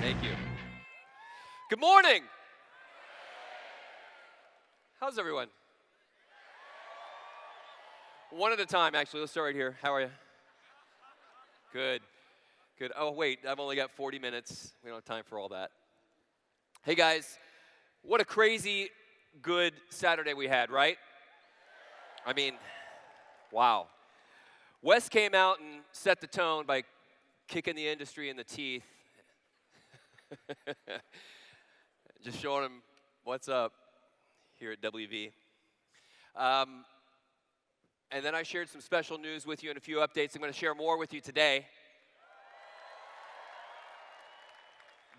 Thank you. Good morning. How's everyone? One at a time, actually. Let's start right here. How are you? Good. Good. Oh, wait, I've only got 40 minutes. We don't have time for all that. Hey, guys, what a crazy good Saturday we had, right? I mean, wow. Wes came out and set the tone by kicking the industry in the teeth. Just showing him what's up here at WV. And then I shared some special news with you and a few updates. I'm going to share more with you today.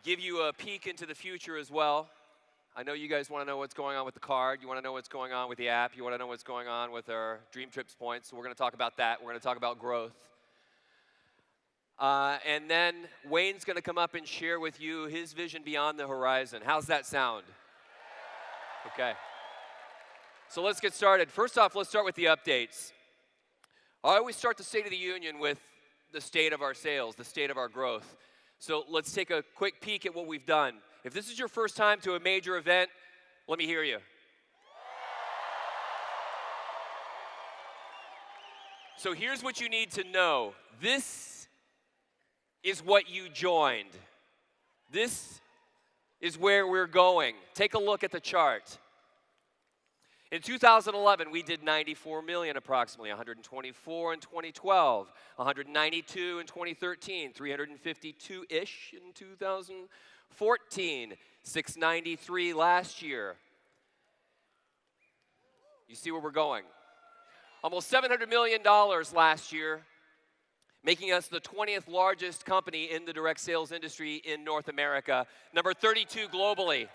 Give you a peek into the future as well. I know you guys want to know what's going on with the card. You want to know what's going on with the app. You want to know what's going on with our DreamTrips points. So we're going to talk about that. We're going to talk about growth. And then Wayne's going to come up and share with you his vision beyond the horizon. How's that sound? Okay. So let's get started. First off, let's start with the updates. I always start the State of the Union with the state of our sales, the state of our growth. So let's take a quick peek at what we've done. If this is your first time to a major event, let me hear you. So here's what you need to know. This is what you joined. This is where we're going. Take a look at the chart. In 2011, we did 94 million approximately, 124 in 2012, 192 in 2013, 352-ish in 2014, 693 last year. You see where we're going. Almost $700 million last year, making us the 20th largest company in the direct sales industry in North America, number 32 globally.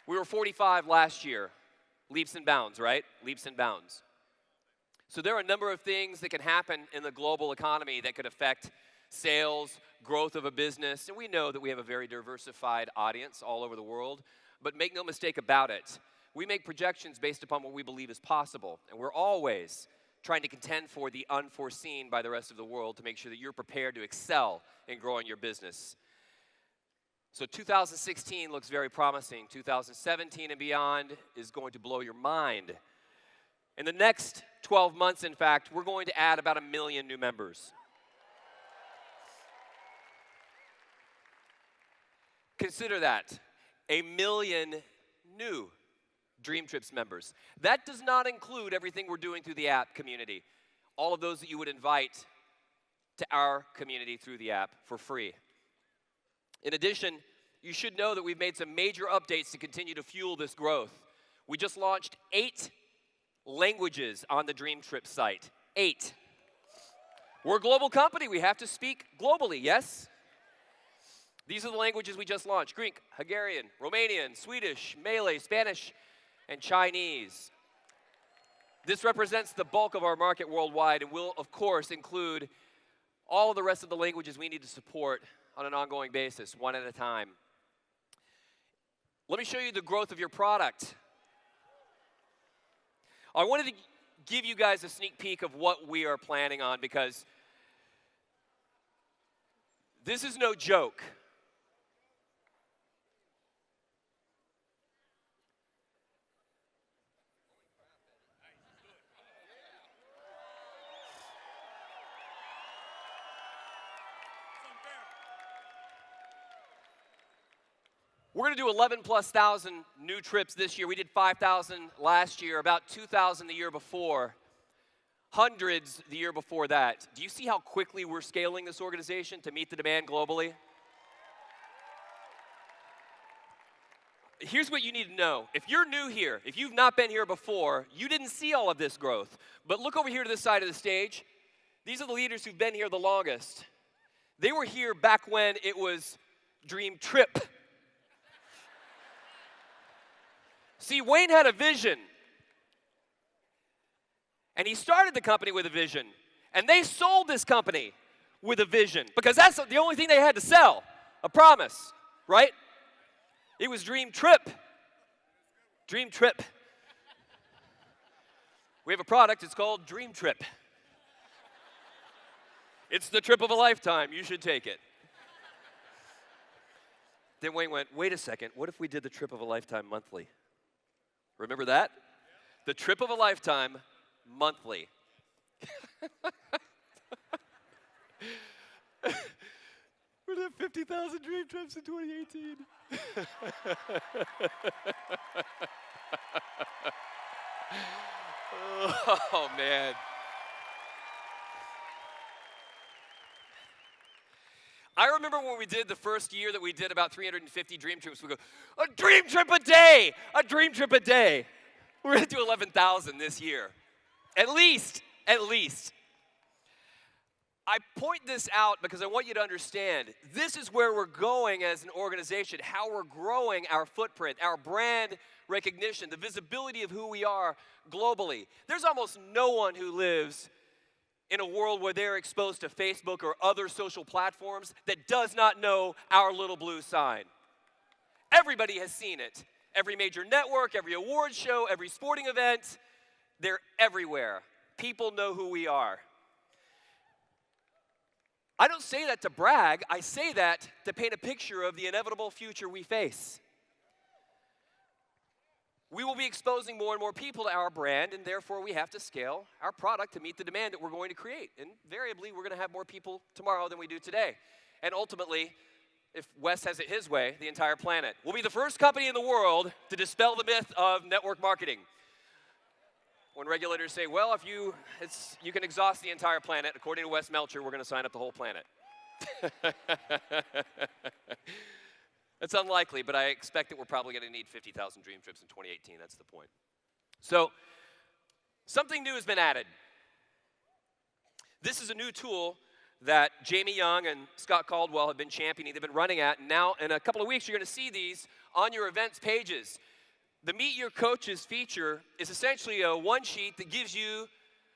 We were 45 last year. Leaps and bounds, right? Leaps and bounds. So there are a number of things that can happen in the global economy that could affect sales, growth of a business, and we know that we have a very diversified audience all over the world, but make no mistake about it. We make projections based upon what we believe is possible, and we're always trying to contend for the unforeseen by the rest of the world to make sure that you're prepared to excel in growing your business. So 2016 looks very promising. 2017 and beyond is going to blow your mind. In the next 12 months, in fact, we're going to add about 1 million new members. Consider that, 1 million new DreamTrips members. That does not include everything we're doing through the app community. All of those that you would invite to our community through the app for free. In addition, you should know that we've made some major updates to continue to fuel this growth. We just launched 8 languages on the DreamTrips site. 8. We're a global company. We have to speak globally, yes? These are the languages we just launched: Greek, Hungarian, Romanian, Swedish, Malay, Spanish, and Chinese. This represents the bulk of our market worldwide and will, of course, include all of the rest of the languages we need to support on an ongoing basis, one at a time. Let me show you the growth of your product. I wanted to give you guys a sneak peek of what we are planning on because this is no joke. We're going to do 11,000+ new trips this year. We did 5,000 last year, about 2,000 the year before, hundreds the year before that. Do you see how quickly we're scaling this organization to meet the demand globally? Here's what you need to know. If you're new here, if you've not been here before, you didn't see all of this growth. But look over here to this side of the stage. These are the leaders who've been here the longest. They were here back when it was DreamTrip. See, Wayne had a vision, and he started the company with a vision, and they sold this company with a vision because that's the only thing they had to sell, a promise, right? It was DreamTrip. DreamTrip. We have a product, it's called DreamTrip. It's the trip of a lifetime. You should take it. Then Wayne went, wait a second. What if we did the trip of a lifetime monthly? Remember that? The trip of a lifetime monthly. We're going to have 50,000 dream trips in 2018. Oh, man. I remember when we did the first year that we did about 350 dream trips, we go, a dream trip a day, a dream trip a day. We're going to do 11,000 this year. At least. I point this out because I want you to understand this is where we're going as an organization, how we're growing our footprint, our brand recognition, the visibility of who we are globally. There's almost no one who lives in a world where they're exposed to Facebook or other social platforms that does not know our little blue sign. Everybody has seen it. Every major network, every award show, every sporting event, they're everywhere. People know who we are. I don't say that to brag. I say that to paint a picture of the inevitable future we face. We will be exposing more and more people to our brand, and therefore we have to scale our product to meet the demand that we're going to create. Invariably, we're going to have more people tomorrow than we do today. And ultimately, if Wes has it his way, the entire planet. We'll be the first company in the world to dispel the myth of network marketing. When regulators say, well, if you can exhaust the entire planet, according to Wes Melcher, we're going to sign up the whole planet. It's unlikely, but I expect that we're probably going to need 50,000 dream trips in 2018. That's the point. So, something new has been added. This is a new tool that Jamie Young and Scott Caldwell have been championing. They've been running at, and now in a couple of weeks, you're going to see these on your events pages. The Meet Your Coaches feature is essentially a one sheet that gives you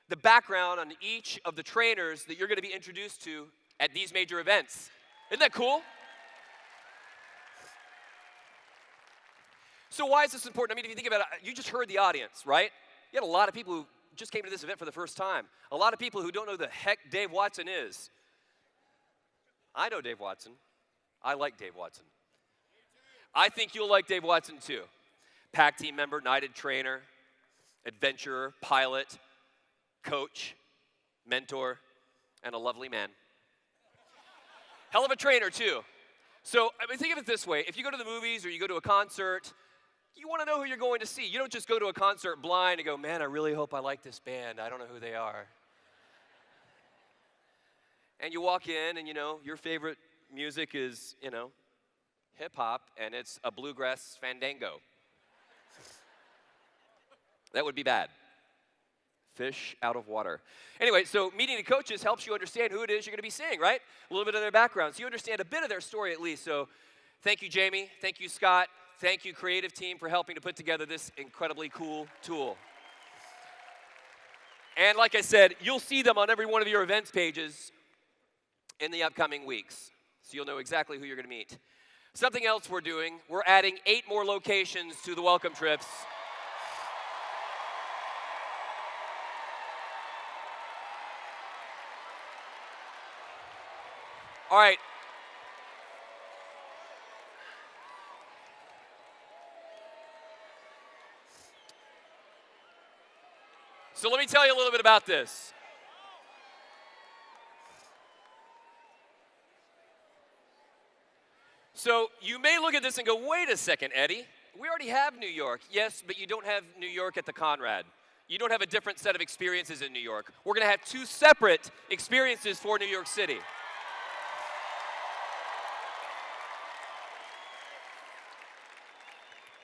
the background on each of the trainers that you're going to be introduced to at these major events. Isn't that cool? So why is this important? I mean, if you think about it, you just heard the audience, right? You had a lot of people who just came to this event for the first time. A lot of people who don't know who the heck Dave Watson is. I know Dave Watson. I like Dave Watson. I think you'll like Dave Watson too. PAC team member, knighted trainer, adventurer, pilot, coach, mentor, and a lovely man. Hell of a trainer too. So I mean, think of it this way. If you go to the movies or you go to a concert, you want to know who you're going to see. You don't just go to a concert blind and go, man, I really hope I like this band. I don't know who they are. And you walk in and, your favorite music is, hip-hop, and it's a bluegrass fandango. That would be bad. Fish out of water. Anyway, so meeting the coaches helps you understand who it is you're going to be seeing, right? A little bit of their background. So you understand a bit of their story at least. So thank you, Jamie. Thank you, Scott. Thank you, creative team, for helping to put together this incredibly cool tool. And like I said, you'll see them on every one of your events pages in the upcoming weeks. So you'll know exactly who you're going to meet. Something else we're doing, we're adding 8 more locations to the welcome trips. All right. So let me tell you a little bit about this. So you may look at this and go, wait a second, Eddie. We already have New York. Yes, but you don't have New York at the Conrad. You don't have a different set of experiences in New York. We're going to have 2 separate experiences for New York City.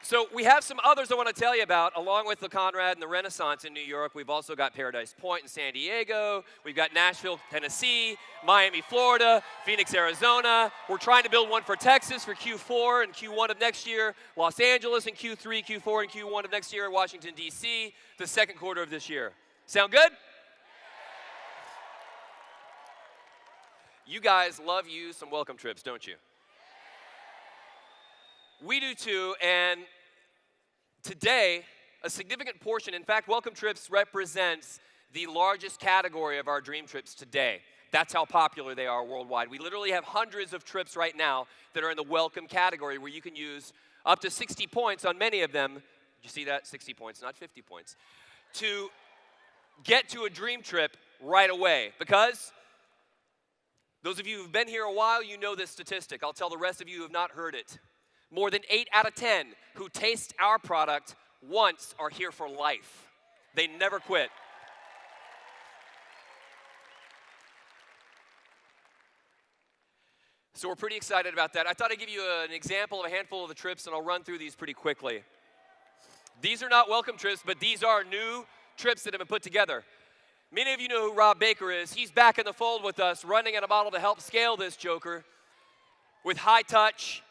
So we have some others I want to tell you about, along with the Conrad and the Renaissance in New York. We've also got Paradise Point in San Diego. We've got Nashville, Tennessee, Miami, Florida, Phoenix, Arizona. We're trying to build one for Texas for Q4 and Q1 of next year. Los Angeles in Q3, Q4, and Q1 of next year. Washington, D.C., the second quarter of this year. Sound good? You guys love you some welcome trips, don't you? We do too, and today, a significant portion, in fact, welcome trips represents the largest category of our dream trips today. That's how popular they are worldwide. We literally have hundreds of trips right now that are in the welcome category where you can use up to 60 points on many of them. Did you see that? 60 points, not 50 points. To get to a dream trip right away. Because those of you who've been here a while, you know this statistic. I'll tell the rest of you who have not heard it. More than 8 out of 10 who taste our product once are here for life. They never quit. So we're pretty excited about that. I thought I'd give you an example of a handful of the trips, and I'll run through these pretty quickly. These are not welcome trips, but these are new trips that have been put together. Many of you know who Rob Baker is. He's back in the fold with us, running at a model to help scale this joker with high-touch,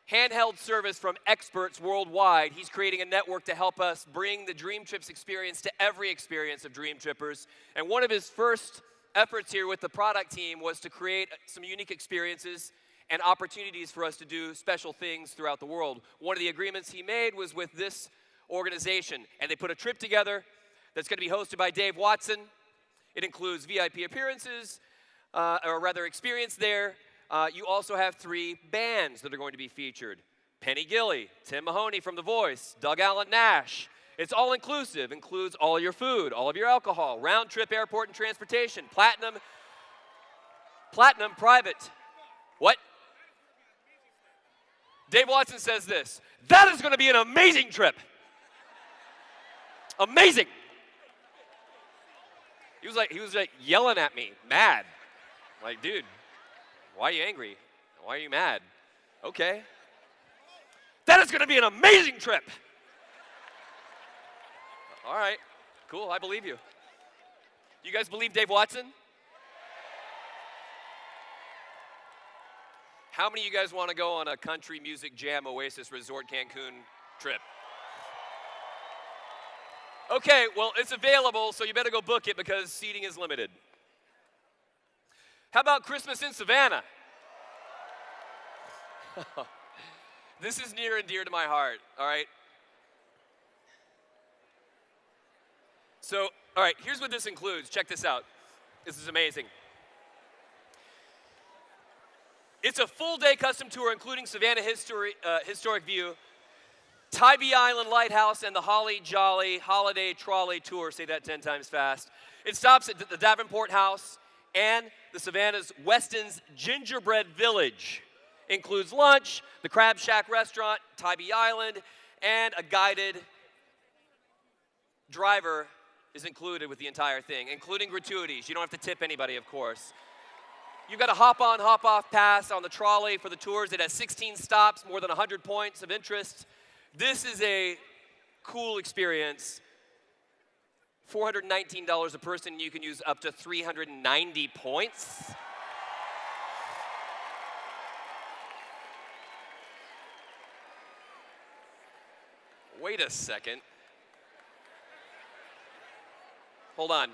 handheld service from experts worldwide. He's creating a network to help us bring the DreamTrips experience to every experience of DreamTrippers. And one of his first efforts here with the product team was to create some unique experiences and opportunities for us to do special things throughout the world. One of the agreements he made was with this organization, and they put a trip together that's going to be hosted by Dave Watson. It includes VIP appearances, or rather experience there. You also have 3 bands that are going to be featured. Penny Gilley, Tim Mahoney from The Voice, Doug Allen Nash. It's all inclusive, includes all your food, all of your alcohol, round trip airport and transportation, platinum private. What? Dave Watson says this: that is going to be an amazing trip. Amazing. He was like yelling at me, mad. Like, dude, why are you angry? Why are you mad? Okay. That is going to be an amazing trip. All right, cool, I believe you. You guys believe Dave Watson? How many of you guys want to go on a country music jam Oasis Resort Cancun trip? Okay, well, it's available, so you better go book it because seating is limited. How about Christmas in Savannah? This is near and dear to my heart, all right? So, all right, here's what this includes. Check this out. This is amazing. It's a full-day custom tour including Savannah Historic View, Tybee Island Lighthouse, and the Holly Jolly Holiday Trolley Tour. Say that 10 times fast. It stops at the Davenport House and the Savannah's Weston's Gingerbread Village. Includes lunch, the Crab Shack restaurant, Tybee Island, and a guided driver is included with the entire thing, including gratuities. You don't have to tip anybody, of course. You've got a hop-on, hop-off pass on the trolley for the tours. It has 16 stops, more than 100 points of interest. This is a cool experience. $419 a person. You can use up to 390 points. Wait a second. Hold on.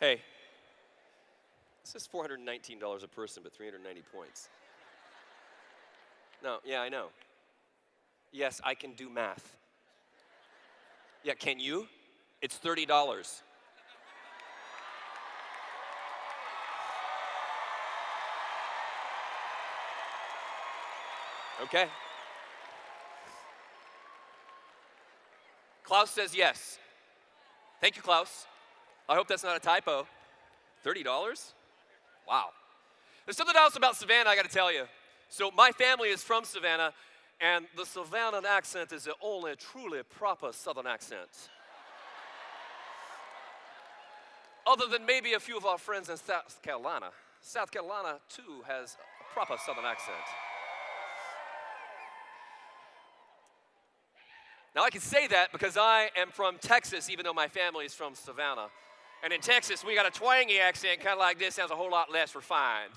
Hey, this is $419 a person, but 390 points. No, yeah, I know. Yes, I can do math. Yeah, can you? It's $30. Okay. Klaus says yes. Thank you, Klaus. I hope that's not a typo. $30? Wow. There's something else about Savannah I got to tell you. So my family is from Savannah, and the Savannah accent is the only truly proper Southern accent. Other than maybe a few of our friends in South Carolina. South Carolina, too, has a proper Southern accent. Now, I can say that because I am from Texas, even though my family is from Savannah. And in Texas, we got a twangy accent, kind of like this, sounds a whole lot less refined.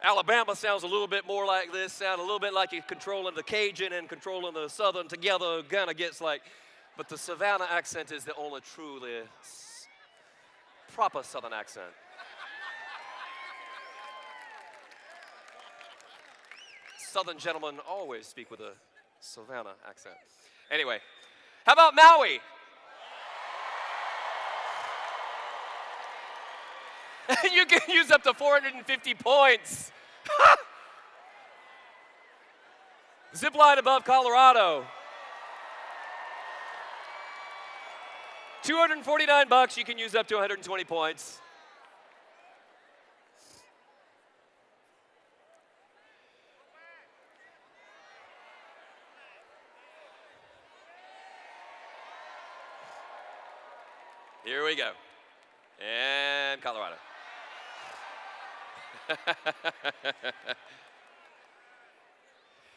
Alabama sounds a little bit more like this, sound a little bit like you're controlling the Cajun and controlling the Southern together, kind of gets like, but the Savannah accent is the only truly proper Southern accent. Southern gentlemen always speak with a Savannah Accent. Anyway, how about Maui? You can use up to 450 points. Zipline above Colorado. $249, you can use up to 120 points. Here we go. And Colorado.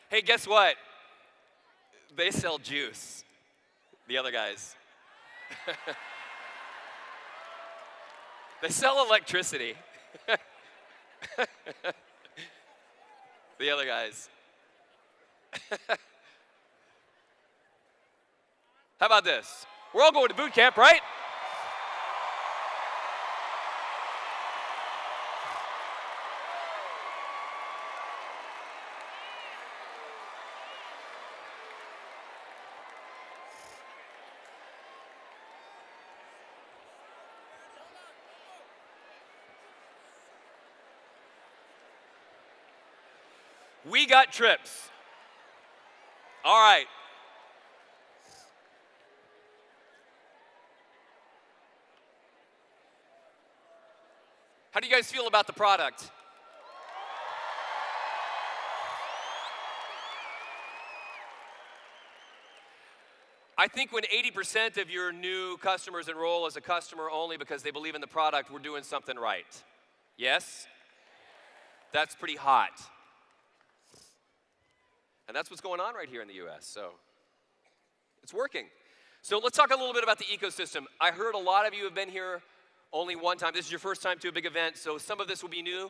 Hey, guess what? They sell juice, the other guys. They sell electricity. The other guys. How about this? We're all going to boot camp, right? We got trips. All right. How do you guys feel about the product? I think when 80% of your new customers enroll as a customer only because they believe in the product, we're doing something right. Yes? That's pretty hot. And that's what's going on right here in the US, so it's working. So let's talk a little bit about the ecosystem. I heard a lot of you have been here only one time. This is your first time to a big event, so some of this will be new.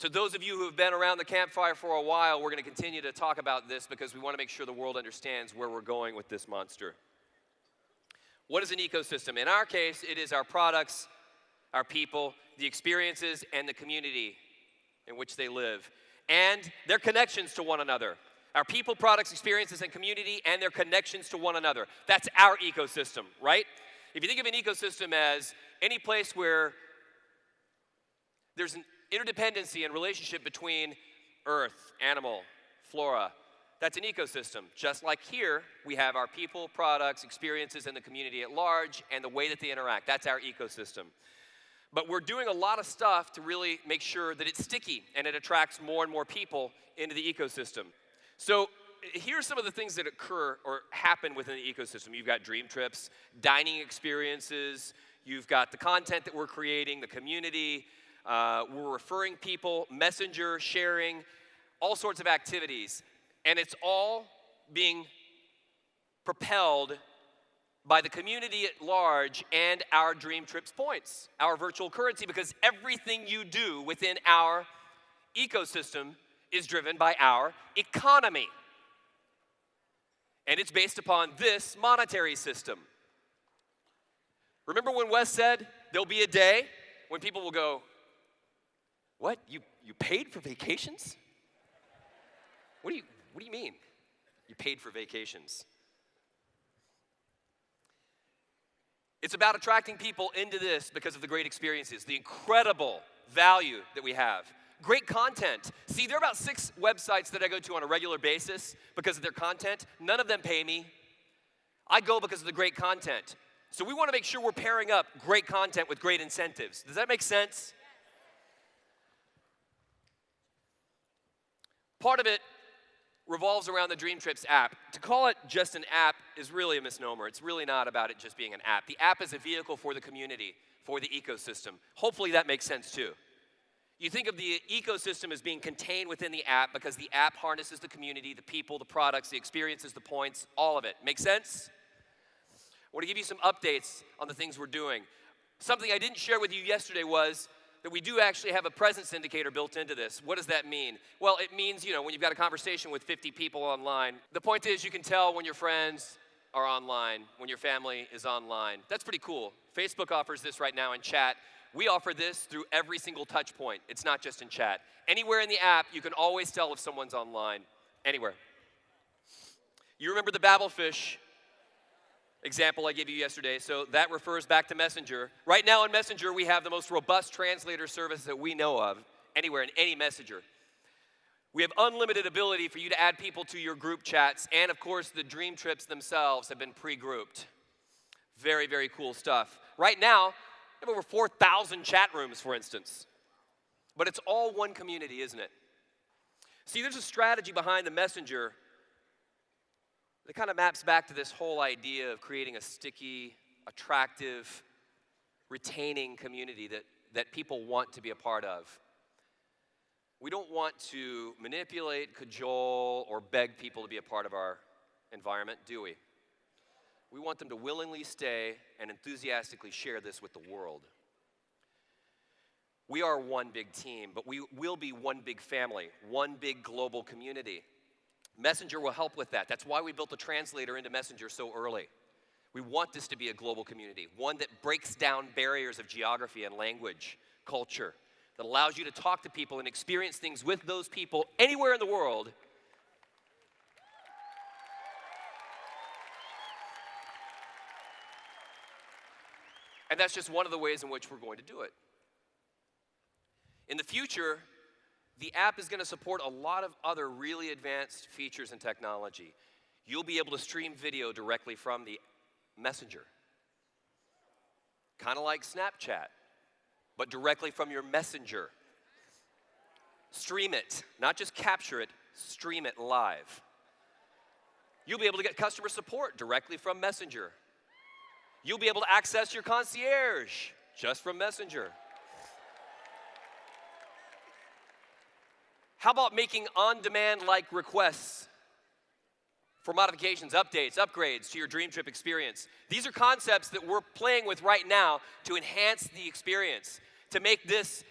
To those of you who have been around the campfire for a while, we're going to continue to talk about this because we want to make sure the world understands where we're going with this monster. What is an ecosystem? In our case, it is our products, our people, the experiences, and the community in which they live, and their connections to one another. Our people, products, experiences, and community, and their connections to one another. That's our ecosystem, right? If you think of an ecosystem as any place where there's an interdependency and relationship between earth, animal, flora, that's an ecosystem. Just like here, we have our people, products, experiences, and the community at large, and the way that they interact. That's our ecosystem. But we're doing a lot of stuff to really make sure that it's sticky and it attracts more and more people into the ecosystem. So here's some of the things that occur or happen within the ecosystem. You've got DreamTrips, dining experiences, you've got the content that we're creating, the community, we're referring people, messenger, sharing, all sorts of activities. And it's all being propelled by the community at large and our DreamTrips points, our virtual currency, because everything you do within our ecosystem is driven by our economy. And it's based upon this monetary system. Remember when Wes said there'll be a day when people will go, what, you paid for vacations? What do you mean, you paid for vacations? It's about attracting people into this because of the great experiences, the incredible value that we have. Great content. See, there are about 6 websites that I go to on a regular basis because of their content. None of them pay me. I go because of the great content. So we want to make sure we're pairing up great content with great incentives. Does that make sense? Part of it revolves around the DreamTrips app. To call it just an app is really a misnomer. It's really not about it just being an app. The app is a vehicle for the community, for the ecosystem. Hopefully that makes sense too. You think of the ecosystem as being contained within the app because the app harnesses the community, the people, the products, the experiences, the points, all of it. Make sense? I want to give you some updates on the things we're doing. Something I didn't share with you yesterday was that we do actually have a presence indicator built into this. What does that mean? Well, it means, when you've got a conversation with 50 people online, the point is you can tell when your friends are online, when your family is online. That's pretty cool. Facebook offers this right now in chat. We offer this through every single touch point. It's not just in chat. Anywhere in the app, you can always tell if someone's online. Anywhere. You remember the Babelfish example I gave you yesterday, so that refers back to Messenger. Right now in Messenger, we have the most robust translator service that we know of anywhere in any messenger. We have unlimited ability for you to add people to your group chats, and of course, the Dream Trips themselves have been pre-grouped. Very, very cool stuff. Right now, we have over 4,000 chat rooms, for instance. But it's all one community, isn't it? See, there's a strategy behind the messenger that kind of maps back to this whole idea of creating a sticky, attractive, retaining community that people want to be a part of. We don't want to manipulate, cajole, or beg people to be a part of our environment, do we? We want them to willingly stay and enthusiastically share this with the world. We are one big team, but we will be one big family, one big global community. Messenger will help with that. That's why we built the translator into Messenger so early. We want this to be a global community, one that breaks down barriers of geography and language, culture, that allows you to talk to people and experience things with those people anywhere in the world. And that's just one of the ways in which we're going to do it. In the future, the app is going to support a lot of other really advanced features and technology. You'll be able to stream video directly from the messenger. Kind of like Snapchat, but directly from your messenger. Stream it, not just capture it, stream it live. You'll be able to get customer support directly from Messenger. You'll be able to access your concierge just from Messenger. How about making on-demand-like requests for modifications, updates, upgrades to your Dream Trip experience? These are concepts that we're playing with right now to enhance the experience, to make this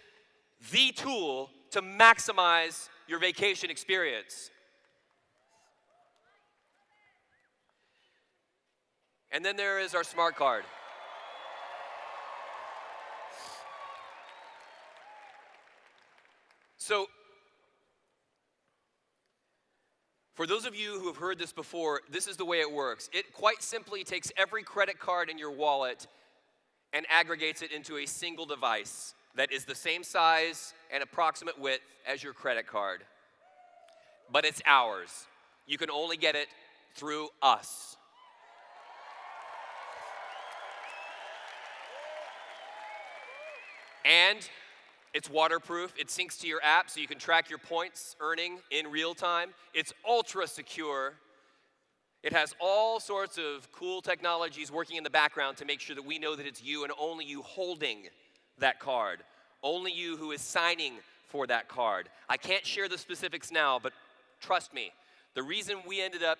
the tool to maximize your vacation experience. And then there is our smart card. So, for those of you who have heard this before, this is the way it works. It quite simply takes every credit card in your wallet and aggregates it into a single device that is the same size and approximate width as your credit card. But it's ours. You can only get it through us. And it's waterproof. It syncs to your app so you can track your points earning in real time. It's ultra secure. It has all sorts of cool technologies working in the background to make sure that we know that it's you and only you holding that card. Only you who is signing for that card. I can't share the specifics now, but trust me, the reason we ended up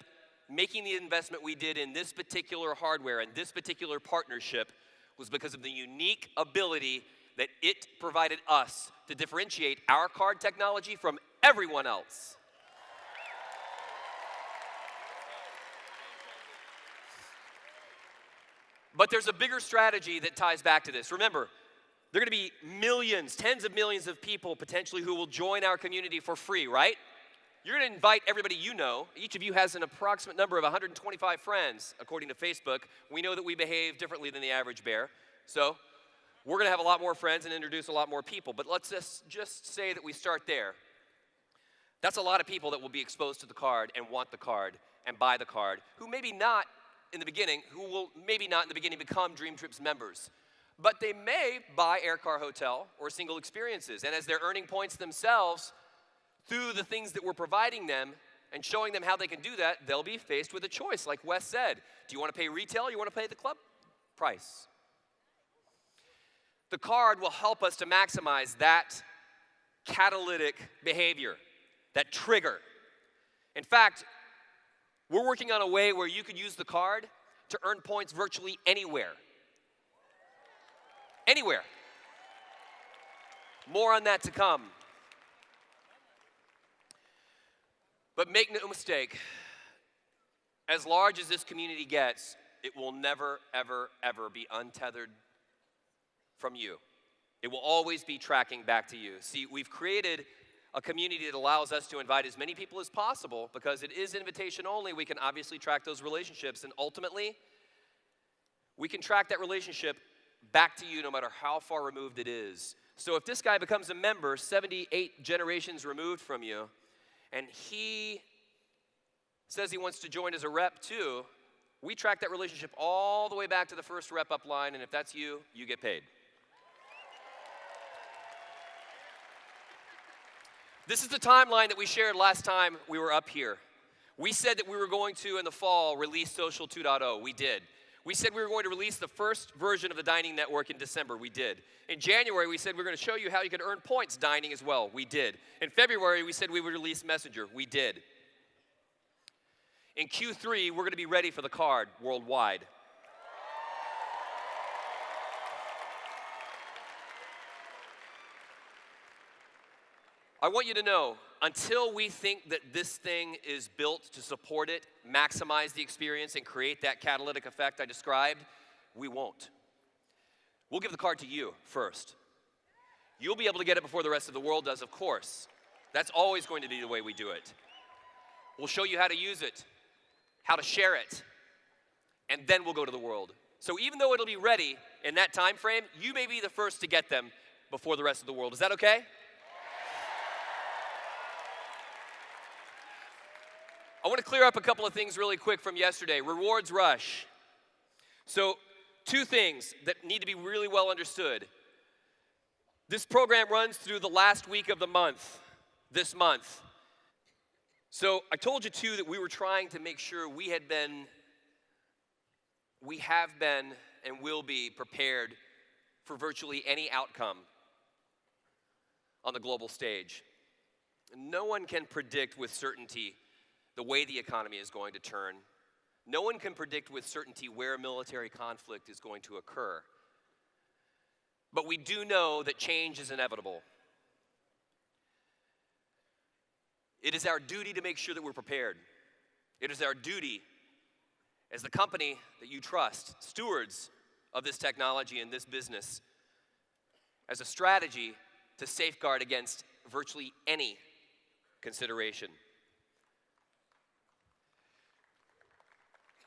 making the investment we did in this particular hardware and this particular partnership was because of the unique ability that it provided us to differentiate our card technology from everyone else. But there's a bigger strategy that ties back to this. Remember, there are going to be millions, tens of millions of people potentially who will join our community for free, right? You're going to invite everybody you know. Each of you has an approximate number of 125 friends, according to Facebook. We know that we behave differently than the average bear. So we're going to have a lot more friends and introduce a lot more people. But let's just say that we start there. That's a lot of people that will be exposed to the card and want the card and buy the card, who maybe not in the beginning, who will maybe not in the beginning become DreamTrips members. But they may buy Aircar Hotel or single experiences. And as they're earning points themselves through the things that we're providing them and showing them how they can do that, they'll be faced with a choice, like Wes said. Do you want to pay retail or you want to pay the club price? The card will help us to maximize that catalytic behavior, that trigger. In fact, we're working on a way where you could use the card to earn points virtually anywhere. Anywhere. More on that to come. But make no mistake, as large as this community gets, it will never, ever, ever be untethered from you. It will always be tracking back to you. See, we've created a community that allows us to invite as many people as possible. Because it is invitation only, we can obviously track those relationships, and ultimately, we can track that relationship back to you no matter how far removed it is. So if this guy becomes a member 78 generations removed from you, and he says he wants to join as a rep too, we track that relationship all the way back to the first rep up line, and if that's you, you get paid. This is the timeline that we shared last time we were up here. We said that we were going to, in the fall, release Social 2.0. We did. We said we were going to release the first version of the dining network in December. We did. In January, we said we were going to show you how you could earn points dining as well. We did. In February, we said we would release Messenger. We did. In Q3, we're going to be ready for the card worldwide. I want you to know, until we think that this thing is built to support it, maximize the experience, and create that catalytic effect I described, we won't. We'll give the card to you first. You'll be able to get it before the rest of the world does, of course. That's always going to be the way we do it. We'll show you how to use it, how to share it, and then we'll go to the world. So even though it'll be ready in that time frame, you may be the first to get them before the rest of the world. Is that okay? I want to clear up a couple of things really quick from yesterday. Rewards rush. So 2 things that need to be really well understood. This program runs through the last week of the month, this month. So I told you too that we were trying to make sure we have been, and will be prepared for virtually any outcome on the global stage. No one can predict with certainty the way the economy is going to turn. No one can predict with certainty where military conflict is going to occur. But we do know that change is inevitable. It is our duty to make sure that we're prepared. It is our duty as the company that you trust, stewards of this technology and this business, as a strategy to safeguard against virtually any consideration.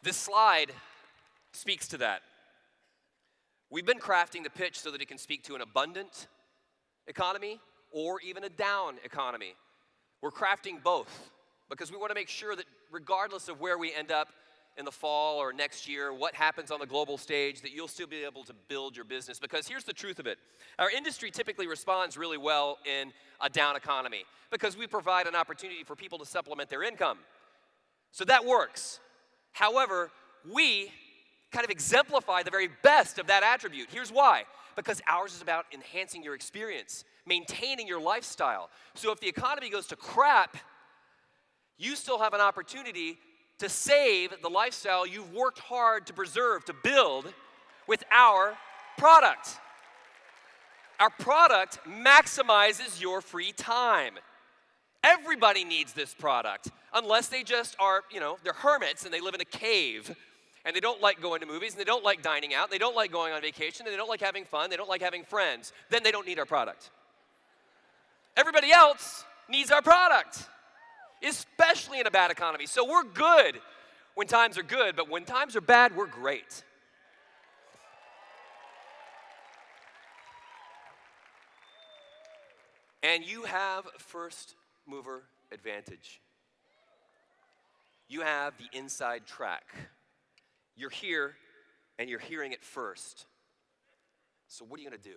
This slide speaks to that. We've been crafting the pitch so that it can speak to an abundant economy or even a down economy. We're crafting both because we want to make sure that regardless of where we end up in the fall or next year, what happens on the global stage, that you'll still be able to build your business. Because here's the truth of it. Our industry typically responds really well in a down economy because we provide an opportunity for people to supplement their income. So that works. However, we kind of exemplify the very best of that attribute. Here's why. Because ours is about enhancing your experience, maintaining your lifestyle. So if the economy goes to crap, you still have an opportunity to save the lifestyle you've worked hard to preserve, to build with our product. Our product maximizes your free time. Everybody needs this product, unless they just are, they're hermits and they live in a cave and they don't like going to movies and they don't like dining out, they don't like going on vacation, and they don't like having fun, they don't like having friends. Then they don't need our product. Everybody else needs our product, especially in a bad economy. So we're good when times are good, but when times are bad, we're great. And you have first mover advantage. You have the inside track. You're here and you're hearing it first. So what are you going to do?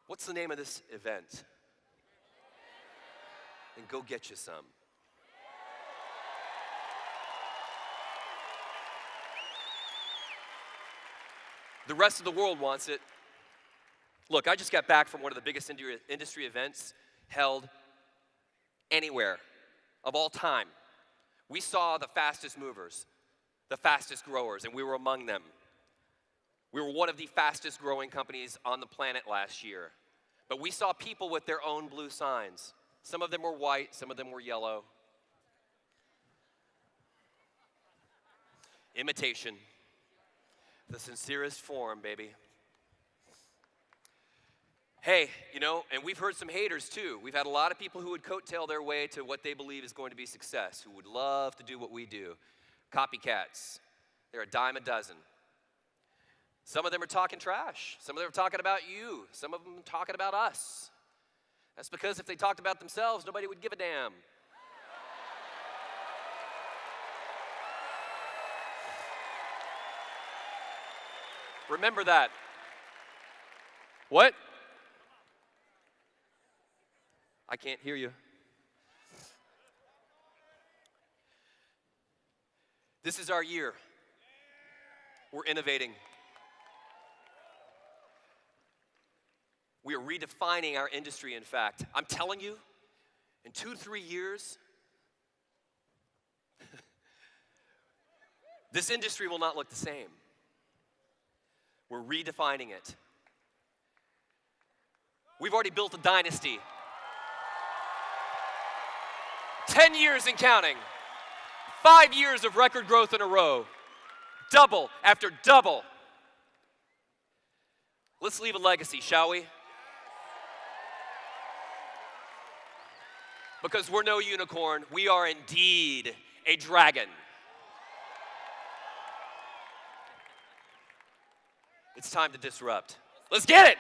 What's the name of this event? And go get you some. The rest of the world wants it. Look, I just got back from one of the biggest industry events held anywhere of all time. We saw the fastest movers, the fastest growers, and we were among them. We were one of the fastest growing companies on the planet last year. But we saw people with their own blue signs. Some of them were white, some of them were yellow. Imitation. The sincerest form, baby. Hey, and we've heard some haters too. We've had a lot of people who would coattail their way to what they believe is going to be success, who would love to do what we do. Copycats. They're a dime a dozen. Some of them are talking trash. Some of them are talking about you. Some of them are talking about us. That's because if they talked about themselves, nobody would give a damn. Remember that. What? I can't hear you. This is our year. We're innovating. We are redefining our industry, in fact. I'm telling you, in 2 to 3 years, this industry will not look the same. We're redefining it. We've already built a dynasty. 10 years and counting. 5 years of record growth in a row. Double after double. Let's leave a legacy, shall we? Because we're no unicorn, we are indeed a dragon. It's time to disrupt. Let's get it!